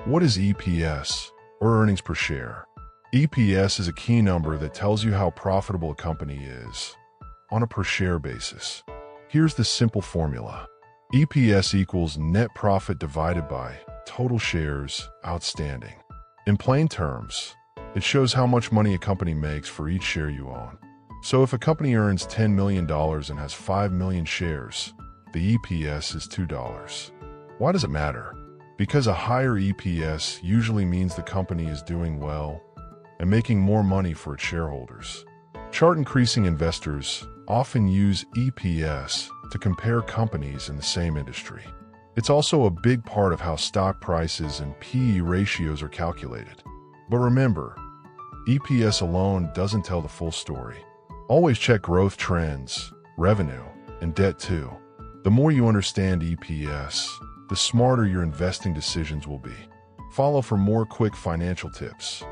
What is EPS, or earnings per share? EPS is a key number that tells you how profitable a company is on a per share basis. Here's the simple formula. EPS equals net profit divided by total shares outstanding. In plain terms, it shows how much money a company makes for each share you own. So if a company earns $10 million and has 5 million shares, the EPS is $2. Why does it matter? Because a higher EPS usually means the company is doing well and making more money for its shareholders. Chart increasing investors often use EPS to compare companies in the same industry. It's also a big part of how stock prices and PE ratios are calculated. But remember, EPS alone doesn't tell the full story. Always check growth trends, revenue, and debt too. The more you understand EPS, the smarter your investing decisions will be. Follow for more quick financial tips.